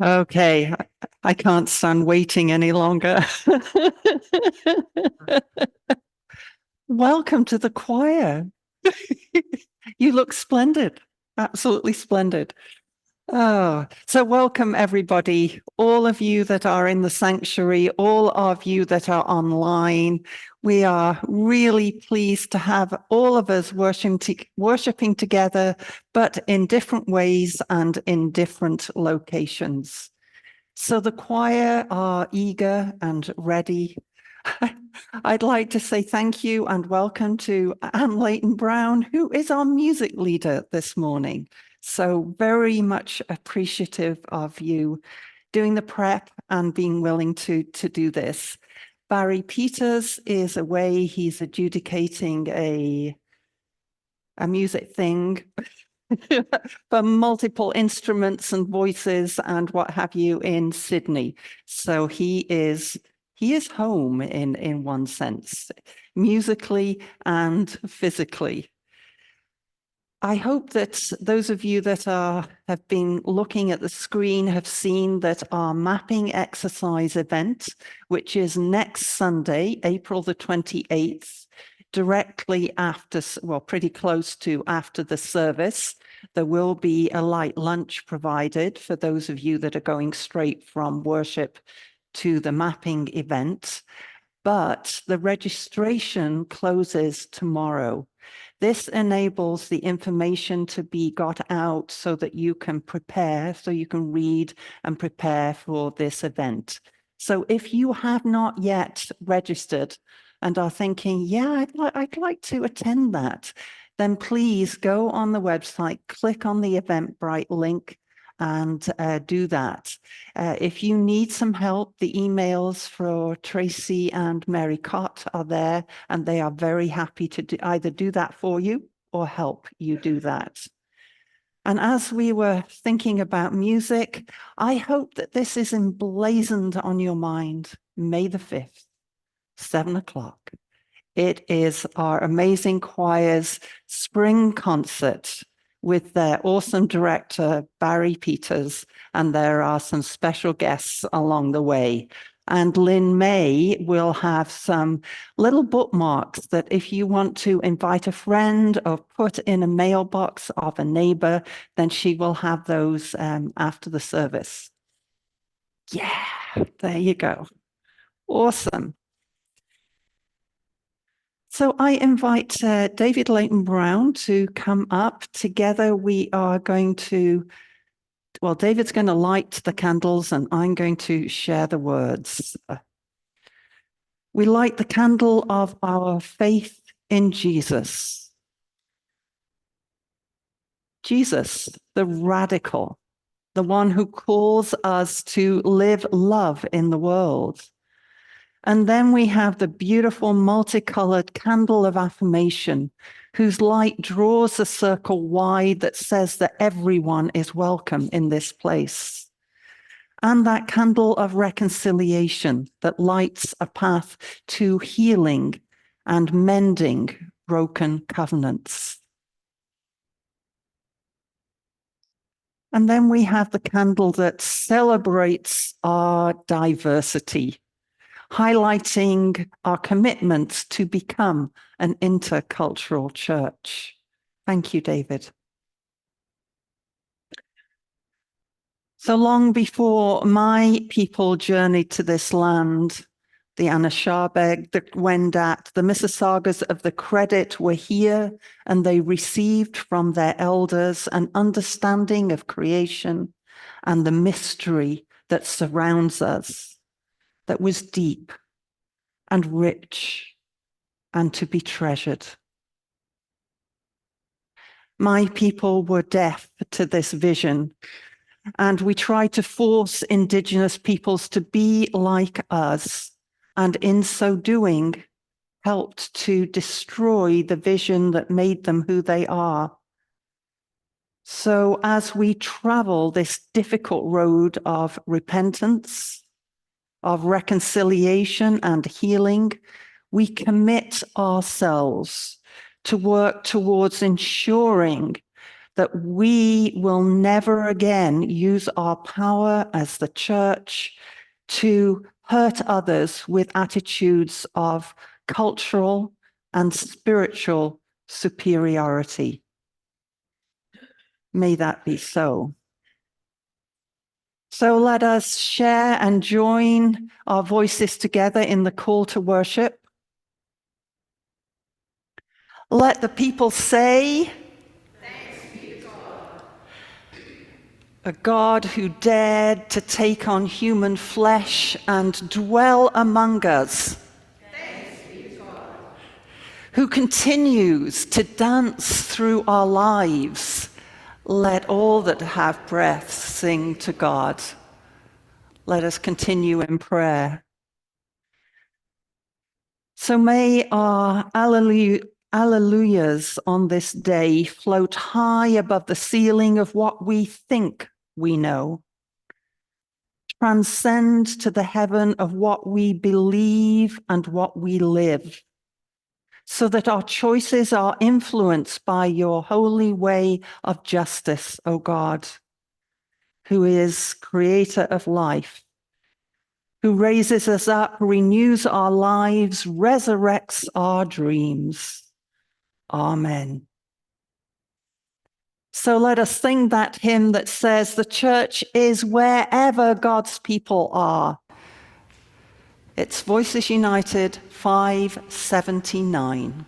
Okay, I can't stand waiting any longer. Welcome to the choir. You look splendid, absolutely splendid. Oh, so welcome everybody, all of you that are in the sanctuary, all of you that are online. We are really pleased to have all of us worshiping together, but in different ways and in different locations. So the choir are eager and ready. I'd like to say thank you and welcome to Anne Leighton Brown, who is our music leader this morning. So very much appreciative of you doing the prep and being willing to do this. Barry Peters is away. He's adjudicating a music thing for multiple instruments and voices and what have you in Sydney. So he is home in one sense, musically and physically. I hope that those of you that have been looking at the screen have seen that our mapping exercise event, which is next Sunday, April the 28th, directly after, well, pretty close to after the service, there will be a light lunch provided for those of you that are going straight from worship to the mapping event. But the registration closes tomorrow. This enables the information to be got out so that you can prepare, so you can read and prepare for this event. So if you have not yet registered and are thinking, yeah, I'd like to attend that, then please go on the website, click on the Eventbrite link and do that. If you need some help, the emails for Tracy and Mary Cott are there, and they are very happy to either do that for you or help you do that. And as we were thinking about music, I hope that this is emblazoned on your mind. May the 5th, 7 o'clock. It is our amazing choir's spring concert with their awesome director, Barry Peters, and there are some special guests along the way. And Lynn May will have some little bookmarks that if you want to invite a friend or put in a mailbox of a neighbor, then she will have those after the service. Yeah, there you go. Awesome. So I invite David Leighton Brown to come up. Together we are going to, well, David's going to light the candles and I'm going to share the words. We light the candle of our faith in Jesus. Jesus, the radical, the one who calls us to live love in the world. And then we have the beautiful multicolored candle of affirmation, whose light draws a circle wide that says that everyone is welcome in this place. And that candle of reconciliation that lights a path to healing and mending broken covenants. And then we have the candle that celebrates our diversity, highlighting our commitment to become an intercultural church. Thank you, David. So long before my people journeyed to this land, the Anisharbeg, the Wendat, the Mississaugas of the Credit were here, and they received from their elders an understanding of creation and the mystery that surrounds us, that was deep and rich and to be treasured. My people were deaf to this vision, and we tried to force Indigenous peoples to be like us, and in so doing, helped to destroy the vision that made them who they are. So as we travel this difficult road of repentance, of reconciliation and healing, we commit ourselves to work towards ensuring that we will never again use our power as the church to hurt others with attitudes of cultural and spiritual superiority. May that be so. So let us share and join our voices together in the call to worship. Let the people say, "Thanks be to God." A God who dared to take on human flesh and dwell among us. Thanks be to God. Who continues to dance through our lives. Let all that have breath sing to God. Let us continue in prayer. So may our alleluias on this day float high above the ceiling of what we think we know. Transcend to the heaven of what we believe and what we live, so that our choices are influenced by your holy way of justice, O God, who is creator of life, who raises us up, renews our lives, resurrects our dreams. Amen. So let us sing that hymn that says the church is wherever God's people are. It's Voices United 579.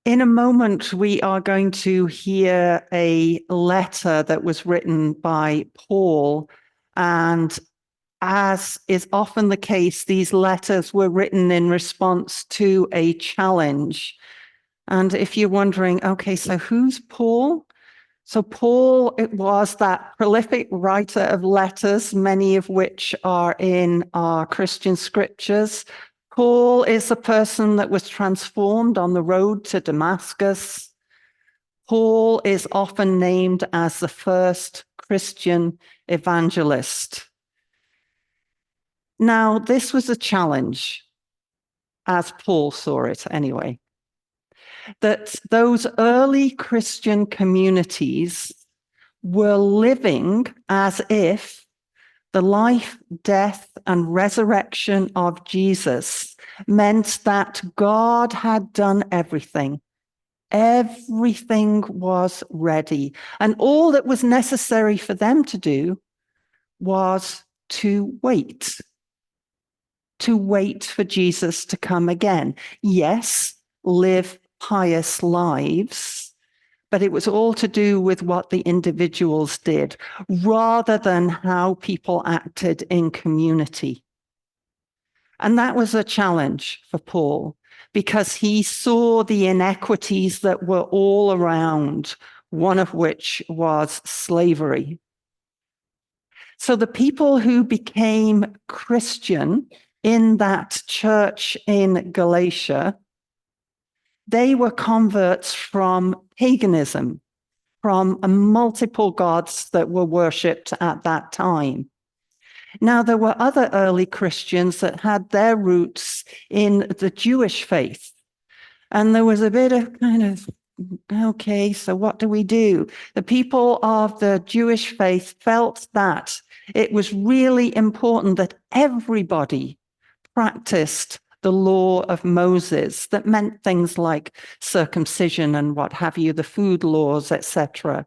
In a moment, we are going to hear a letter that was written by Paul. And as is often the case, these letters were written in response to a challenge. And if you're wondering, okay, so who's Paul? So Paul, it was that prolific writer of letters, many of which are in our Christian scriptures. Paul is the person that was transformed on the road to Damascus. Paul is often named as the first Christian evangelist. Now, this was a challenge, as Paul saw it anyway, that those early Christian communities were living as if the life, death, and resurrection of Jesus meant that God had done everything. Everything was ready. And all that was necessary for them to do was to wait for Jesus to come again. Yes, live pious lives, but it was all to do with what the individuals did rather than how people acted in community. And that was a challenge for Paul because he saw the inequities that were all around, one of which was slavery. So the people who became Christian in that church in Galatia, they were converts from paganism, from multiple gods that were worshipped at that time. Now, there were other early Christians that had their roots in the Jewish faith. And there was a bit of kind of, okay, so what do we do? The people of the Jewish faith felt that it was really important that everybody practiced the law of Moses. That meant things like circumcision and what have you, the food laws, etc.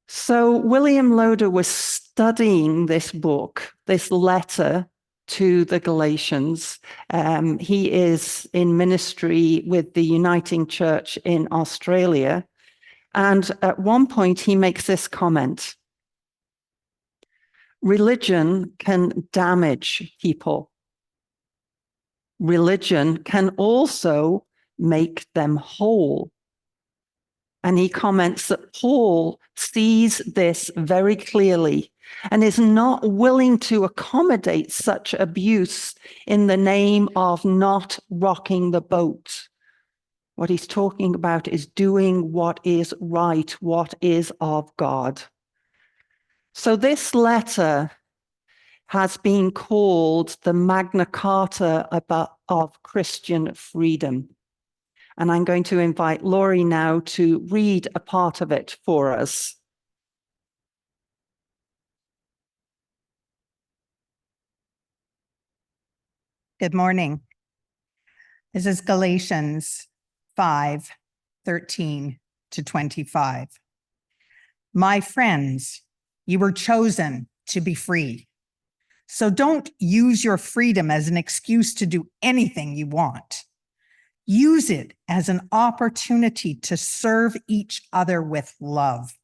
So William Loader was studying this book, this letter to the Galatians. He is in ministry with the Uniting Church in Australia. And at one point, he makes this comment: religion can damage people. Religion can also make them whole. And he comments that Paul sees this very clearly and is not willing to accommodate such abuse in the name of not rocking the boat. What he's talking about is doing what is right, what is of God. So this letter has been called the Magna Carta of Christian freedom. And I'm going to invite Laurie now to read a part of it for us. Good morning. This is Galatians 5:13-25. My friends, you were chosen to be free. So don't use your freedom as an excuse to do anything you want. Use it as an opportunity to serve each other with love.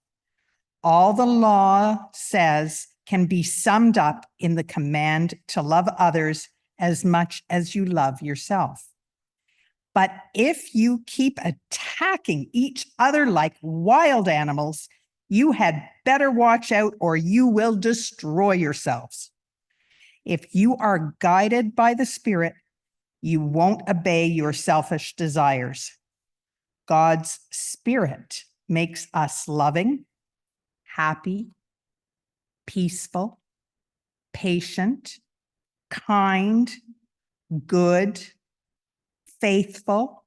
All the law says can be summed up in the command to love others as much as you love yourself. But if you keep attacking each other like wild animals, you had better watch out or you will destroy yourselves. If you are guided by the Spirit, you won't obey your selfish desires. God's Spirit makes us loving, happy, peaceful, patient, kind, good, faithful,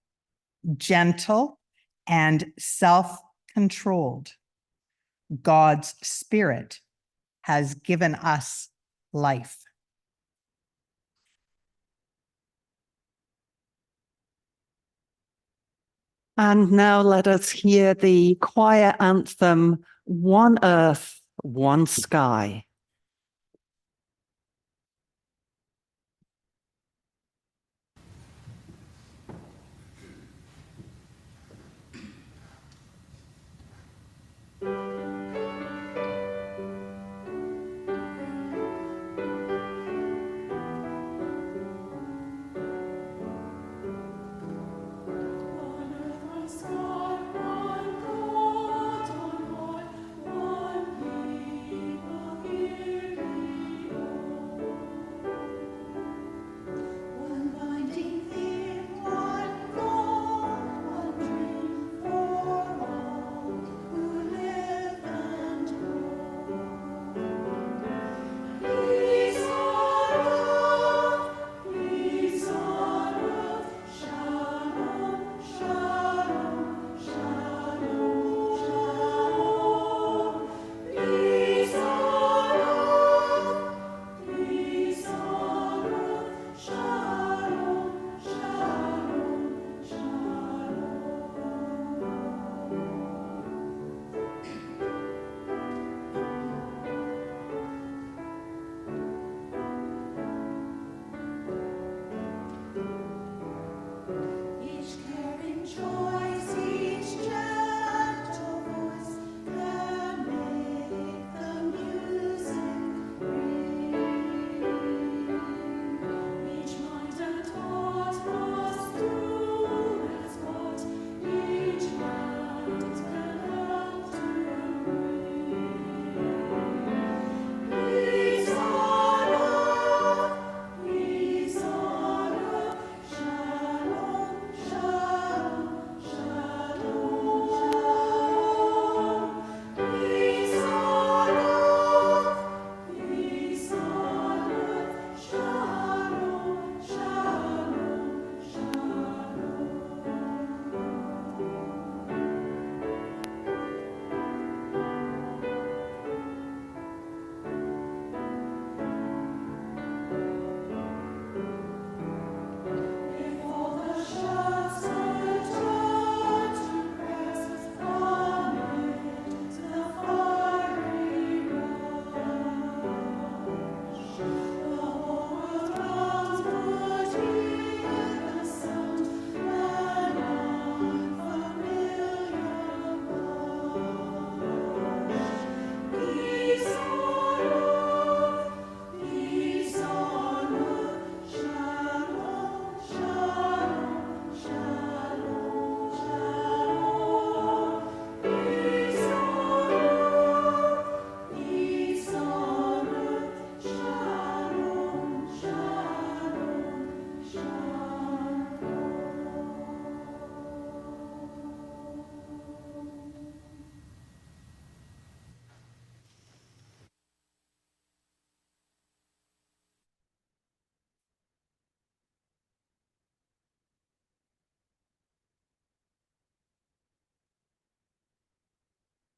gentle, and self-controlled. God's Spirit has given us life. And now let us hear the choir anthem, One Earth, One Sky. One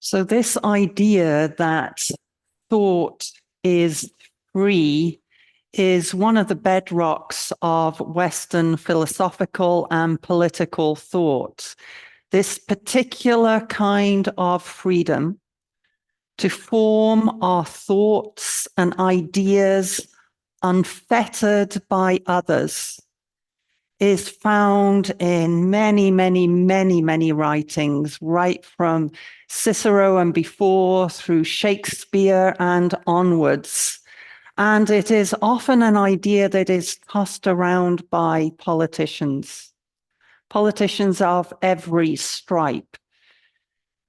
So this idea that thought is free is one of the bedrocks of Western philosophical and political thought. This particular kind of freedom to form our thoughts and ideas unfettered by others is found in many, many, many, many writings, right from Cicero and before, through Shakespeare and onwards. And it is often an idea that is tossed around by politicians of every stripe.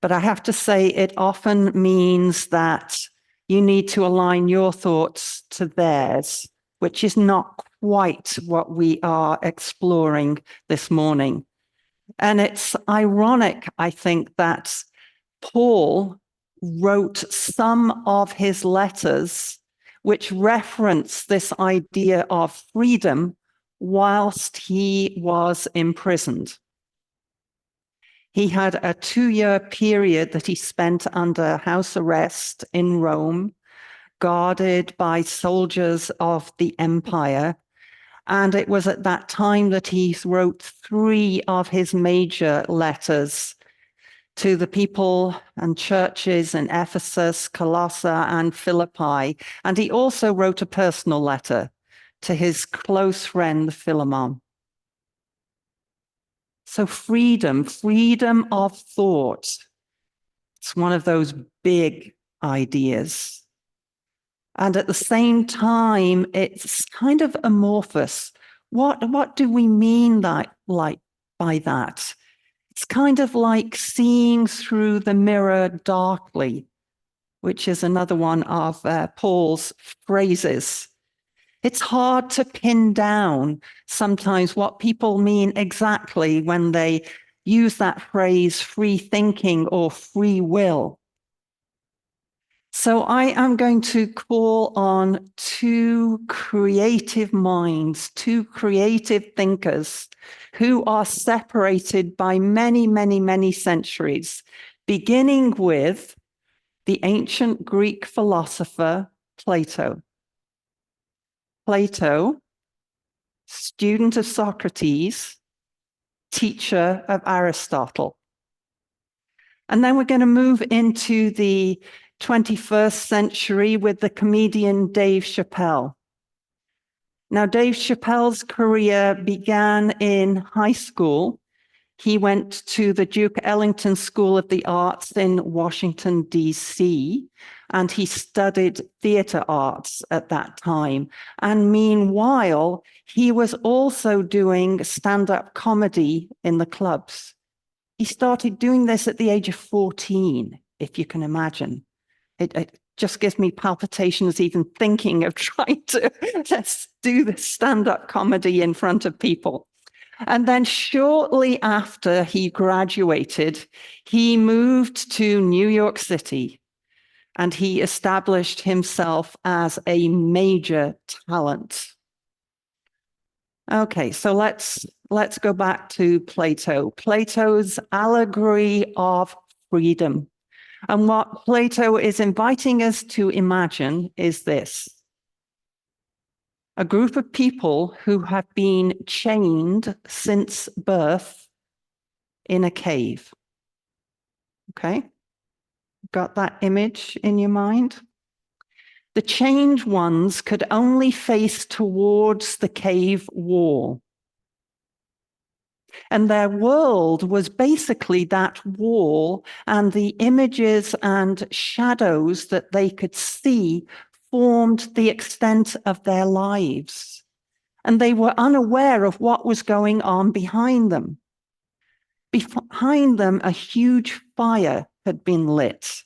But I have to say, it often means that you need to align your thoughts to theirs, which is not quite what we are exploring this morning. And it's ironic, I think, that Paul wrote some of his letters which reference this idea of freedom whilst he was imprisoned. He had a 2-year period that he spent under house arrest in Rome, guarded by soldiers of the empire. And it was at that time that he wrote 3 of his major letters to the people and churches in Ephesus, Colossae, and Philippi. And he also wrote a personal letter to his close friend, Philemon. So freedom of thought. It's one of those big ideas. And at the same time, it's kind of amorphous. What do we mean by that? It's kind of like seeing through the mirror darkly, which is another one of Paul's phrases. It's hard to pin down sometimes what people mean exactly when they use that phrase, free thinking or free will. So I am going to call on 2 creative minds, 2 creative thinkers who are separated by many, many, many centuries, beginning with the ancient Greek philosopher Plato. Plato, student of Socrates, teacher of Aristotle. And then we're going to move into the 21st century with the comedian Dave Chappelle. Now, Dave Chappelle's career began in high school. He went to the Duke Ellington School of the Arts in Washington, D.C., and he studied theater arts at that time. And meanwhile, he was also doing stand-up comedy in the clubs. He started doing this at the age of 14, if you can imagine. It just gives me palpitations even thinking of trying to do this stand-up comedy in front of people. And then shortly after he graduated, he moved to New York City and he established himself as a major talent. Okay, so let's go back to Plato. Plato's allegory of freedom. And what Plato is inviting us to imagine is this: a group of people who have been chained since birth in a cave. Okay? Got that image in your mind? The chained ones could only face towards the cave wall. And their world was basically that wall, and the images and shadows that they could see formed the extent of their lives. And they were unaware of what was going on behind them. Behind them, a huge fire had been lit.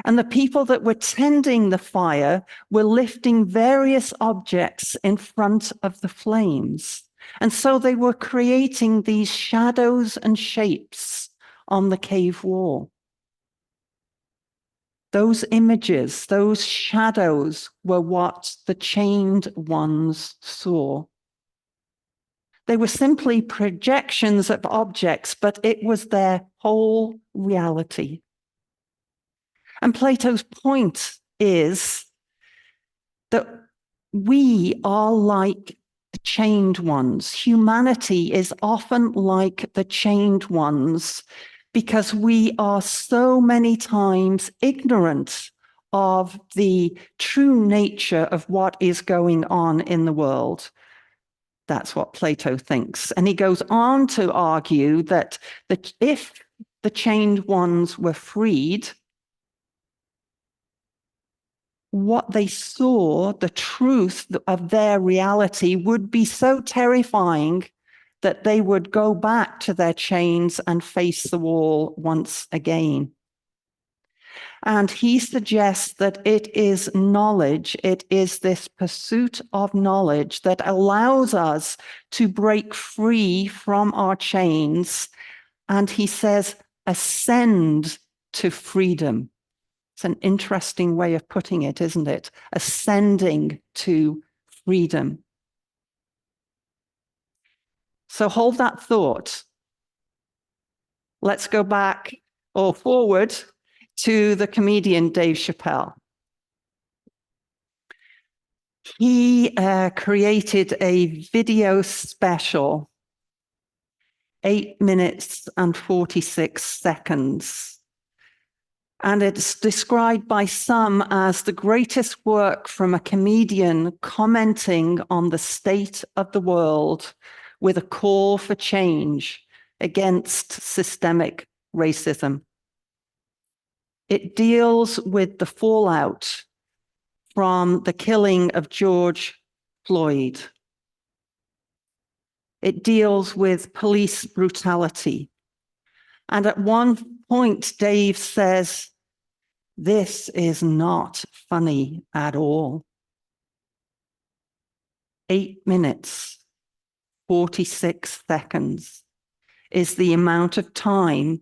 And the people that were tending the fire were lifting various objects in front of the flames. And so they were creating these shadows and shapes on the cave wall. Those images, those shadows were what the chained ones saw. They were simply projections of objects, but it was their whole reality. And Plato's point is that we are like the chained ones. Humanity is often like the chained ones because we are so many times ignorant of the true nature of what is going on in the world. That's what Plato thinks. And he goes on to argue that if the chained ones were freed, what they saw, the truth of their reality, would be so terrifying that they would go back to their chains and face the wall once again. And he suggests that it is knowledge, it is this pursuit of knowledge that allows us to break free from our chains. And he says, ascend to freedom. It's an interesting way of putting it, isn't it? Ascending to freedom. So hold that thought. Let's go back or forward to the comedian Dave Chappelle. He created a video special, 8 minutes and 46 seconds. And it's described by some as the greatest work from a comedian commenting on the state of the world with a call for change against systemic racism. It deals with the fallout from the killing of George Floyd. It deals with police brutality. And at one point, Dave says, this is not funny at all. 8 minutes, 46 seconds is the amount of time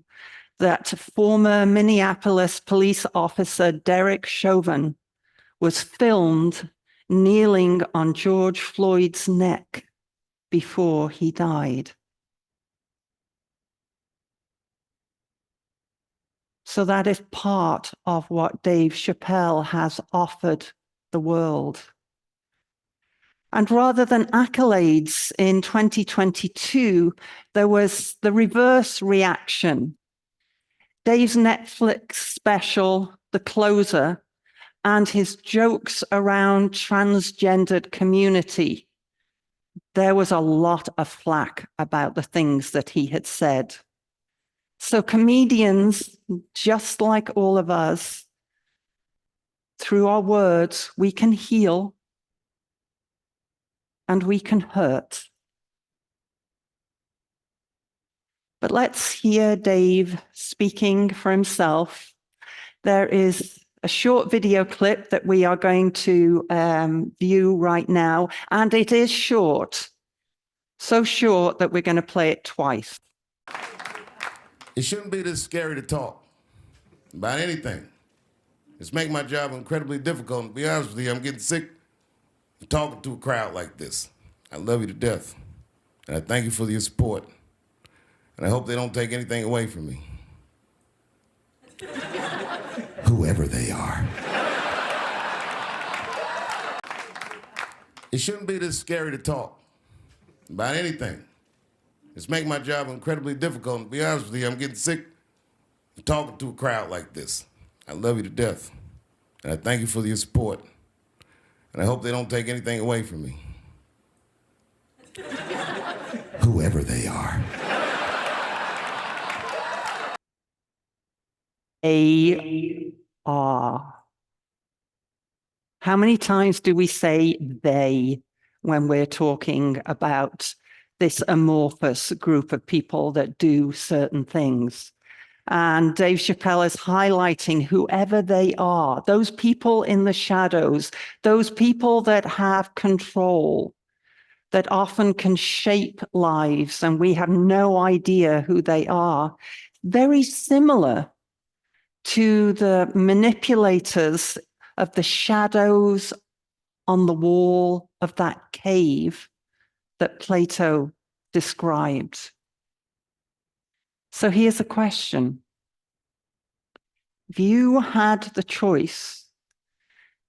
that former Minneapolis police officer Derek Chauvin was filmed kneeling on George Floyd's neck before he died. So that is part of what Dave Chappelle has offered the world. And rather than accolades in 2022, there was the reverse reaction. Dave's Netflix special, The Closer, and his jokes around transgendered community, there was a lot of flack about the things that he had said. So comedians, just like all of us, through our words, we can heal and we can hurt. But let's hear Dave speaking for himself. There is a short video clip that we are going to view right now, and it is short, so short that we're going to play it twice. It shouldn't be this scary to talk about anything. It's making my job incredibly difficult. And to be honest with you, I'm getting sick of talking to a crowd like this. I love you to death, and I thank you for your support. And I hope they don't take anything away from me. Whoever they are. It shouldn't be this scary to talk about anything. It's making my job incredibly difficult. And to be honest with you, I'm getting sick of talking to a crowd like this. I love you to death, and I thank you for your support. And I hope they don't take anything away from me. Whoever they are. They are. How many times do we say they when we're talking about this amorphous group of people that do certain things? And Dave Chappelle is highlighting whoever they are, those people in the shadows, those people that have control, that often can shape lives, and we have no idea who they are. Very similar to the manipulators of the shadows on the wall of that cave that Plato described. So here's a question. If you had the choice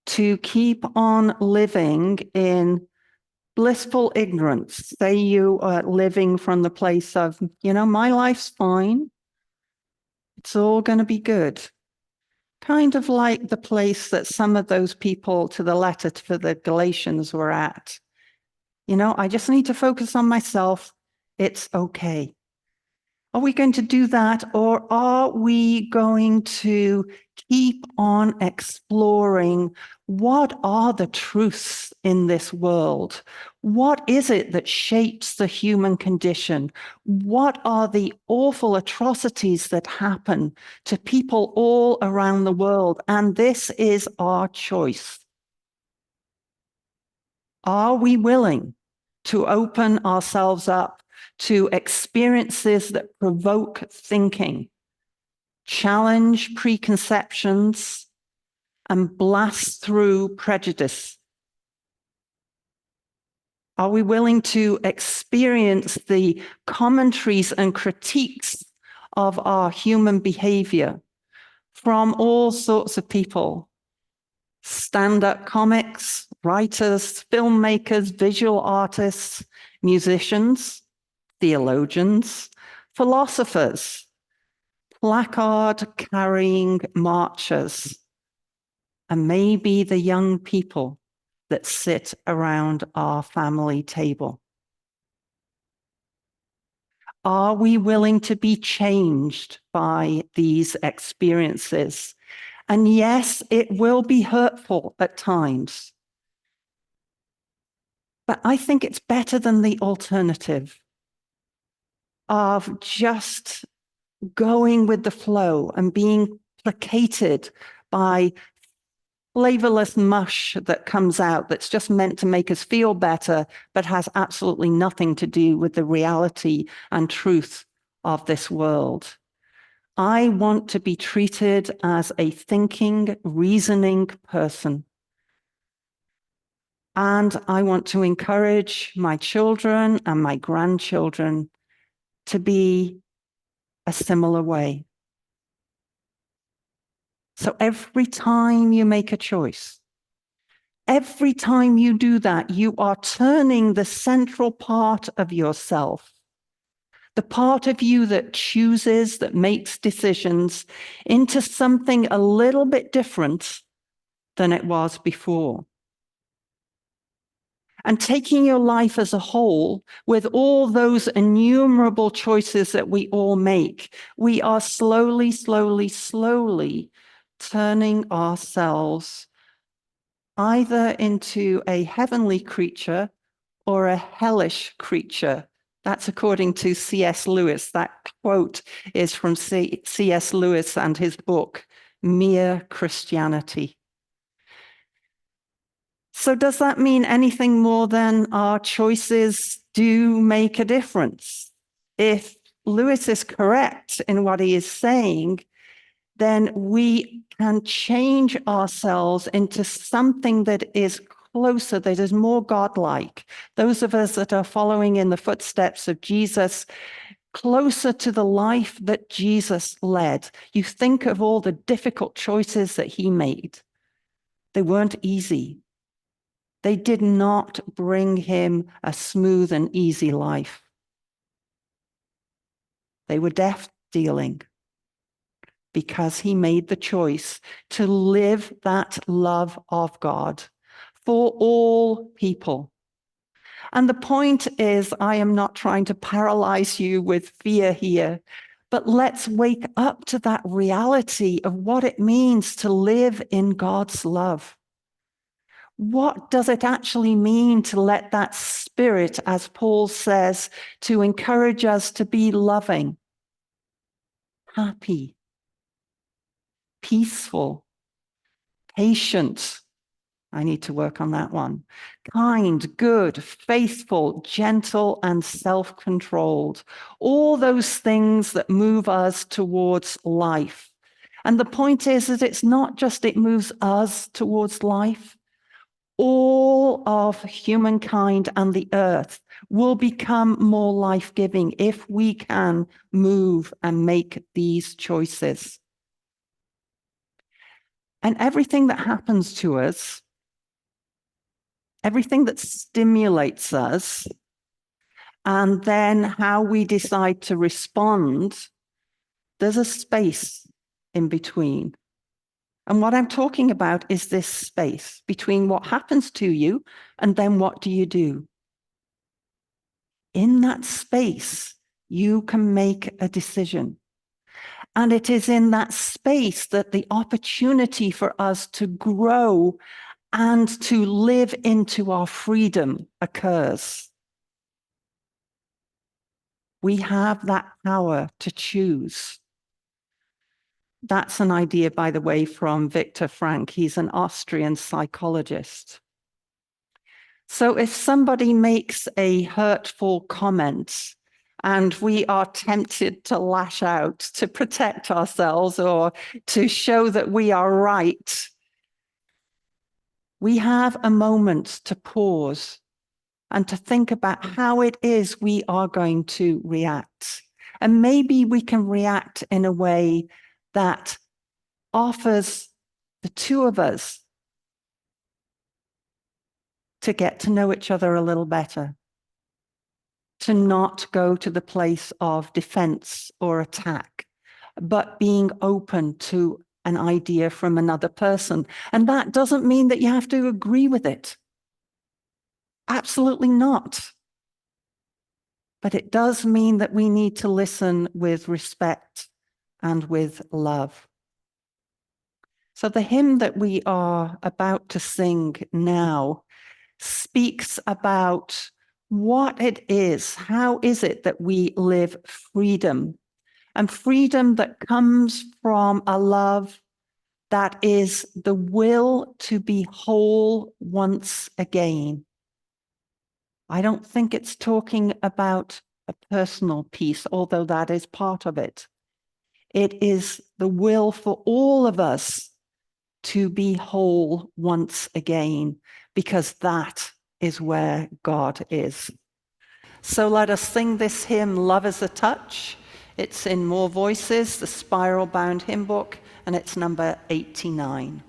to keep on living in blissful ignorance, say you are living from the place of, my life's fine, it's all going to be good. Kind of like the place that some of those people to the letter for the Galatians were at. I just need to focus on myself. It's okay. Are we going to do that, or are we going to keep on exploring what are the truths in this world? What is it that shapes the human condition? What are the awful atrocities that happen to people all around the world? And this is our choice. Are we willing to open ourselves up to experiences that provoke thinking, challenge preconceptions, and blast through prejudice? Are we willing to experience the commentaries and critiques of our human behavior from all sorts of people? Stand-up comics, writers, filmmakers, visual artists, musicians, theologians, philosophers, placard-carrying marchers, and maybe the young people that sit around our family table. Are we willing to be changed by these experiences? And yes, it will be hurtful at times. But I think it's better than the alternative of just going with the flow and being placated by flavorless mush that comes out that's just meant to make us feel better, but has absolutely nothing to do with the reality and truth of this world. I want to be treated as a thinking, reasoning person. And I want to encourage my children and my grandchildren to be a similar way. So every time you make a choice, every time you do that, you are turning the central part of yourself, the part of you that chooses, that makes decisions, into something a little bit different than it was before. And taking your life as a whole, with all those innumerable choices that we all make, we are slowly, slowly, slowly turning ourselves either into a heavenly creature or a hellish creature. That's according to C.S. Lewis. That quote is from C.S. Lewis and his book, Mere Christianity. So does that mean anything more than our choices do make a difference? If Lewis is correct in what he is saying, then we can change ourselves into something that is closer, that is more godlike. Those of us that are following in the footsteps of Jesus, closer to the life that Jesus led. You think of all the difficult choices that he made. They weren't easy. They did not bring him a smooth and easy life. They were death dealing because he made the choice to live that love of God for all people. And the point is, I am not trying to paralyze you with fear here, but let's wake up to that reality of what it means to live in God's love. What does it actually mean to let that spirit, as Paul says, to encourage us to be loving, happy, peaceful, patient? I need to work on that one. Kind, good, faithful, gentle, and self-controlled. All those things that move us towards life. And the point is that it's not just it moves us towards life. All of humankind and the earth will become more life-giving if we can move and make these choices. And everything that happens to us, everything that stimulates us, and then how we decide to respond, there's a space in between. And what I'm talking about is this space between what happens to you and then what do you do? In that space, you can make a decision. And it is in that space that the opportunity for us to grow and to live into our freedom occurs. We have that power to choose. That's an idea, by the way, from Viktor Frankl. He's an Austrian psychologist. So if somebody makes a hurtful comment and we are tempted to lash out to protect ourselves or to show that we are right, we have a moment to pause and to think about how it is we are going to react. And maybe we can react in a way that offers the two of us to get to know each other a little better, to not go to the place of defense or attack, but being open to an idea from another person. And that doesn't mean that you have to agree with it. Absolutely not. But it does mean that we need to listen with respect and with love. So the hymn that we are about to sing now speaks about what it is, how is it that we live freedom, and freedom that comes from a love that is the will to be whole once again. I don't think it's talking about a personal peace, although that is part of it. It is the will for all of us to be whole once again, because that is where God is. So let us sing this hymn, Love is a Touch. It's in More Voices, the spiral-bound hymn book, and it's number 89.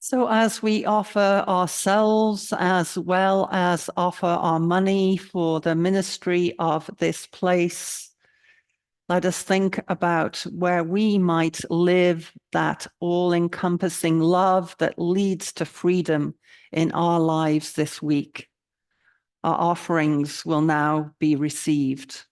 So as we offer ourselves as well as offer our money for the ministry of this place, Let us think about where we might live that all-encompassing love that leads to freedom in our lives this week. Our offerings will now be received.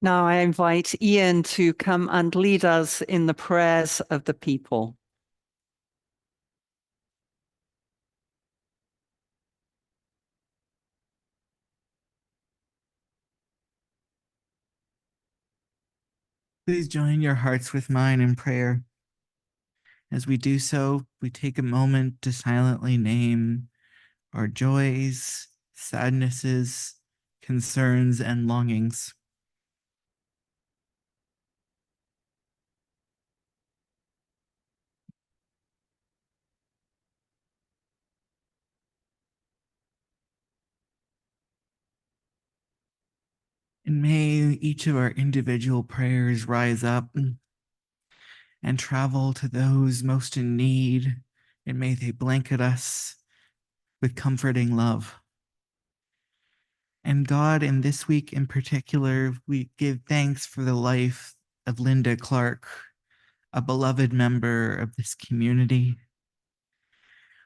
Now I invite Ian to come and lead us in the prayers of the people. Please join your hearts with mine in prayer. As we do so, we take a moment to silently name our joys, sadnesses, concerns, and longings. And may each of our individual prayers rise up and travel to those most in need, and may they blanket us with comforting love. And God, in this week in particular, we give thanks for the life of Linda Clark, a beloved member of this community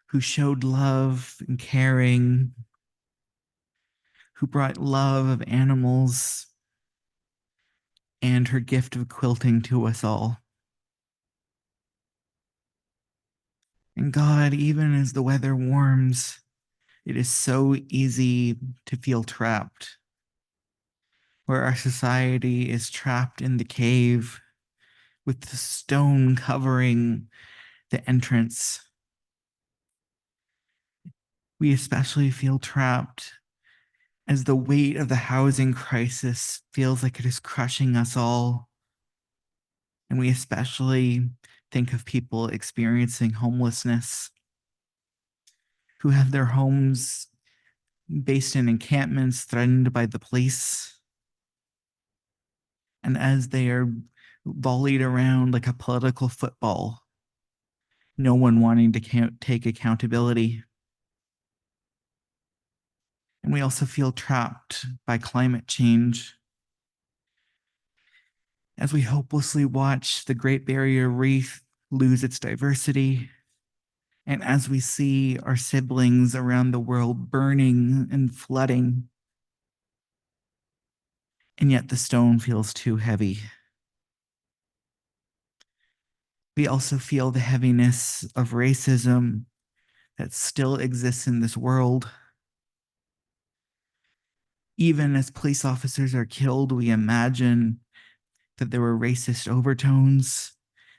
who showed love and caring, who brought love of animals and her gift of quilting to us all. And God, even as the weather warms, it is so easy to feel trapped, where our society is trapped in the cave with the stone covering the entrance. We especially feel trapped as the weight of the housing crisis feels like it is crushing us all. And we especially think of people experiencing homelessness who have their homes based in encampments threatened by the police. And as they are volleyed around like a political football, no one wanting to take accountability. And we also feel trapped by climate change as we hopelessly watch the Great Barrier Reef lose its diversity, and as we see our siblings around the world burning and flooding, and yet the stone feels too heavy. We also feel the heaviness of racism that still exists in this world. Even as police officers are killed, we imagine that there were racist overtones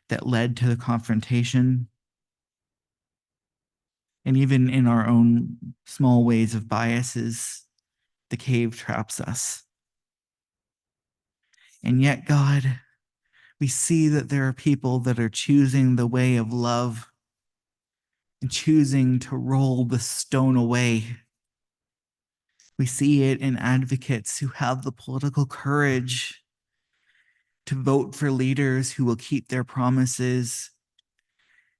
that led to the confrontation. And even in our own small ways of biases, the cave traps us. And yet, God, we see that there are people that are choosing the way of love and choosing to roll the stone away. We see it in advocates who have the political courage to vote for leaders who will keep their promises,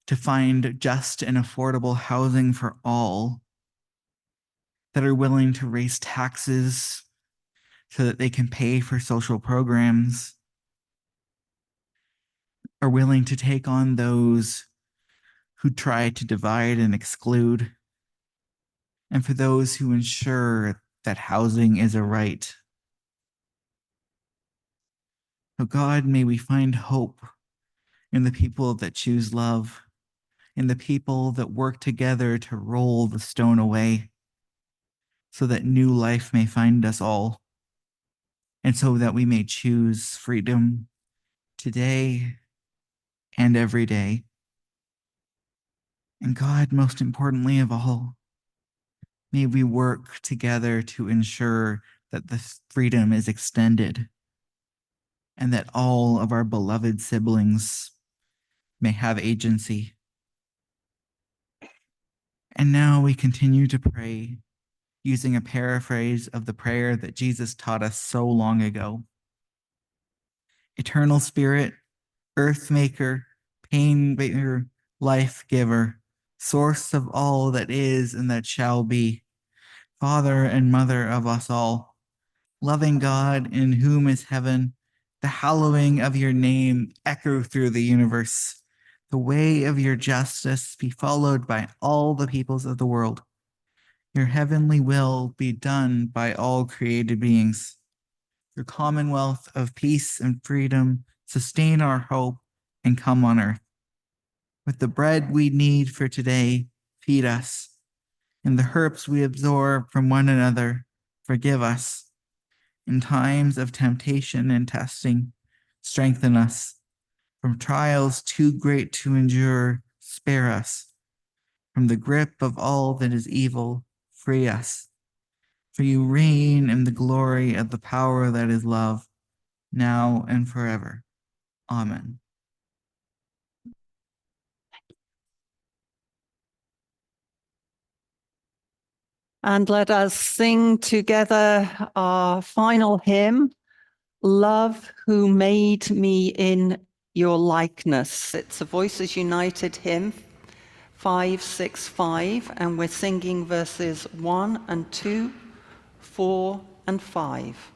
to find just and affordable housing for all, that are willing to raise taxes so that they can pay for social programs, are willing to take on those who try to divide and exclude, and for those who ensure that housing is a right. So, God, may we find hope in the people that choose love, in the people that work together to roll the stone away, so that new life may find us all, and so that we may choose freedom today and every day. And God, most importantly of all, may we work together to ensure that this freedom is extended and that all of our beloved siblings may have agency. And now we continue to pray using a paraphrase of the prayer that Jesus taught us so long ago. Eternal Spirit, Earth Maker, Pain Bearer, Life Giver, Source of all that is and that shall be, Father and Mother of us all, loving God in whom is heaven, the hallowing of your name echo through the universe. The way of your justice be followed by all the peoples of the world. Your heavenly will be done by all created beings. Your commonwealth of peace and freedom sustain our hope and come on earth. With the bread we need for today, feed us. And the herbs we absorb from one another, forgive us. In times of temptation and testing, strengthen us. From trials too great to endure, spare us. From the grip of all that is evil, free us. For you reign in the glory of the power that is love, now and forever. Amen. And let us sing together our final hymn, Love Who Made Me in Your Likeness. It's a Voices United hymn, 565, and we're singing verses 1 and 2, 4 and 5.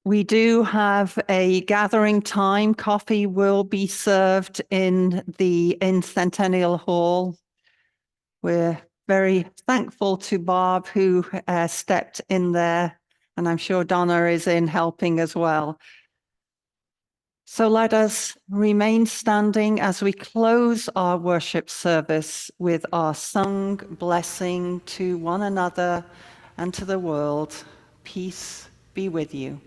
We do have a gathering time. Coffee will be served in Centennial Hall. We're very thankful to Barb who stepped in there, and I'm sure Donna is in helping as well. So let us remain standing as we close our worship service with our sung blessing to one another and to the world. Peace be with you.